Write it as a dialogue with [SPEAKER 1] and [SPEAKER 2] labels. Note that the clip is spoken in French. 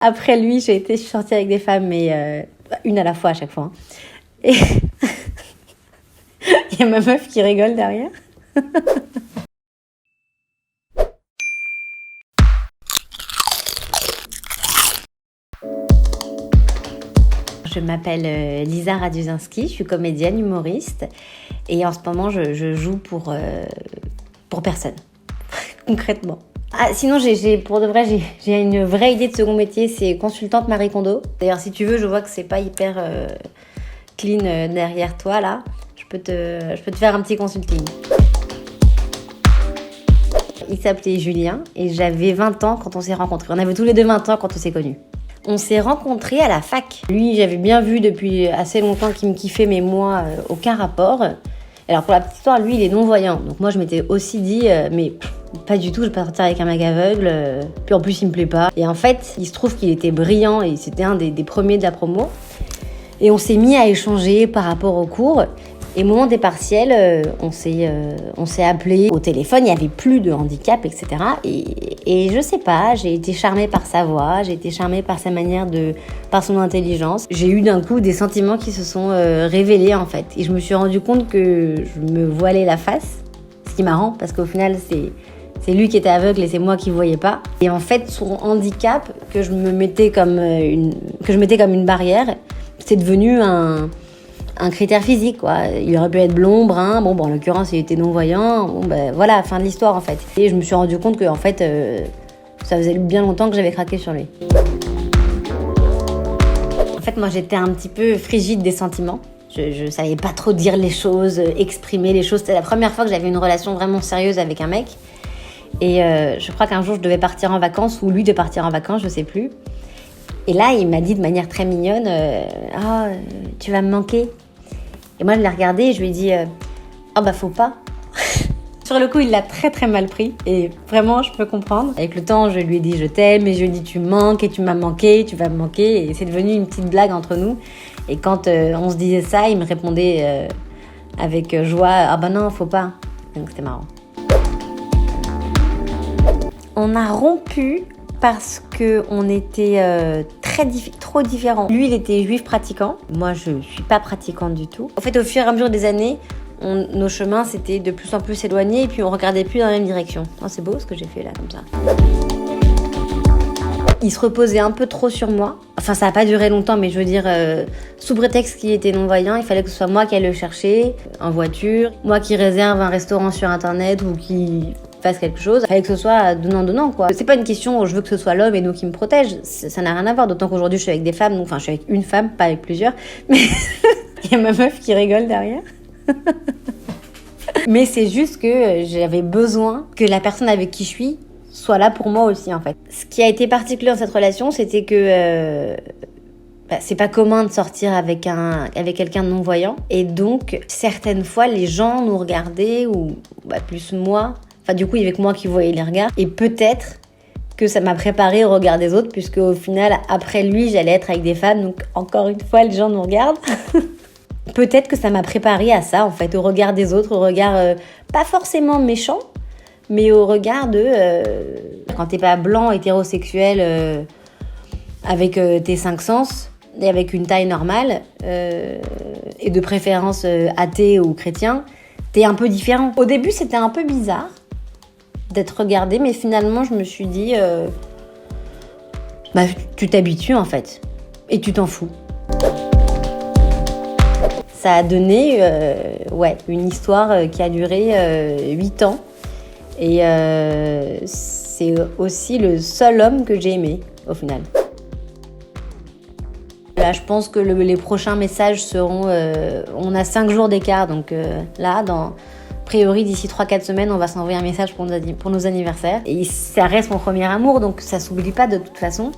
[SPEAKER 1] Après lui, je suis sortie avec des femmes, mais une à la fois à chaque fois. Et il y a ma meuf qui rigole derrière. Je m'appelle Lisa Raduzinski, je suis comédienne, humoriste. Et en ce moment, je joue pour personne, concrètement. Ah, sinon, pour de vrai, j'ai une vraie idée de second métier, c'est consultante Marie Kondo. D'ailleurs, si tu veux, je vois que c'est pas hyper clean derrière toi, là. Je peux te faire un petit consulting. Il s'appelait Julien et j'avais 20 ans quand on s'est rencontrés. On avait tous les deux 20 ans quand on s'est connus. On s'est rencontrés à la fac. Lui, j'avais bien vu depuis assez longtemps qu'il me kiffait, mais moi, aucun rapport. Alors pour la petite histoire, lui, il est non-voyant. Donc moi, je m'étais aussi dit, mais pas du tout, je vais pas sortir avec un mec aveugle. Puis en plus, il me plaît pas. Et en fait, il se trouve qu'il était brillant et c'était un des premiers de la promo. Et on s'est mis à échanger par rapport aux cours. Et au moment des partiels, on s'est appelé au téléphone, il n'y avait plus de handicap, etc. Et je sais pas, j'ai été charmée par sa voix, j'ai été charmée par sa manière par son intelligence. J'ai eu d'un coup des sentiments qui se sont révélés en fait. Et je me suis rendu compte que je me voilais la face, ce qui est marrant parce qu'au final c'est lui qui était aveugle et c'est moi qui voyais pas. Et en fait, son handicap que je mettais comme une barrière, c'est devenu un critère physique, quoi. Il aurait pu être blond, brun, bon, en l'occurrence, il était non-voyant, voilà, fin de l'histoire, en fait. Et je me suis rendu compte que, en fait, ça faisait bien longtemps que j'avais craqué sur lui. En fait, moi, j'étais un petit peu frigide des sentiments. Je savais pas trop dire les choses, exprimer les choses. C'était la première fois que j'avais une relation vraiment sérieuse avec un mec. Et je crois qu'un jour, je devais partir en vacances, ou lui devait partir en vacances, je sais plus. Et là, il m'a dit de manière très mignonne, tu vas me manquer. Et moi, je l'ai regardé et je lui ai dit, faut pas. Sur le coup, il l'a très très mal pris et vraiment, je peux comprendre. Avec le temps, je lui ai dit je t'aime et je lui ai dit tu me manques et tu m'as manqué, tu vas me manquer. Et c'est devenu une petite blague entre nous. Et quand on se disait ça, il me répondait avec joie, non, faut pas. Donc c'était marrant. On a rompu parce qu'on était trop différents. Lui, il était juif pratiquant. Moi, je ne suis pas pratiquante du tout. En fait, au fur et à mesure des années, nos chemins s'étaient de plus en plus éloignés et puis on regardait plus dans la même direction. Oh, c'est beau ce que j'ai fait là, comme ça. Il se reposait un peu trop sur moi. Enfin, ça n'a pas duré longtemps, mais je veux dire, sous prétexte qu'il était non-voyant, il fallait que ce soit moi qui aille le chercher en voiture, moi qui réserve un restaurant sur Internet ou qui fasse quelque chose. Il fallait que ce soit donnant, quoi. C'est pas une question où je veux que ce soit l'homme et nous qui me protège. Ça n'a rien à voir, d'autant qu'aujourd'hui je suis avec des femmes, donc, je suis avec une femme, pas avec plusieurs. Mais il y a ma meuf qui rigole derrière. Mais c'est juste que j'avais besoin que la personne avec qui je suis soit là pour moi aussi, en fait. Ce qui a été particulier dans cette relation, c'était que c'est pas commun de sortir avec quelqu'un de non-voyant. Et donc, certaines fois, les gens nous regardaient, ou plus moi. Enfin, du coup, il y avait que moi qui voyais les regards. Et peut-être que ça m'a préparé au regard des autres, puisque au final, après lui, j'allais être avec des femmes. Donc, encore une fois, les gens nous regardent. Peut-être que ça m'a préparé à ça, en fait, au regard des autres, au regard pas forcément méchant, mais au regard de... quand t'es pas blanc, hétérosexuel, avec tes 5 sens, et avec une taille normale, et de préférence athée ou chrétien, t'es un peu différent. Au début, c'était un peu bizarre d'être regardée, mais finalement, je me suis dit... tu t'habitues, en fait, et tu t'en fous. Ça a donné une histoire qui a duré 8 ans. Et c'est aussi le seul homme que j'ai aimé, au final. Là, je pense que les prochains messages seront... on a 5 jours d'écart, donc là, a priori, d'ici 3-4 semaines, on va s'envoyer un message pour nos anniversaires. Et ça reste mon premier amour, donc ça s'oublie pas de toute façon.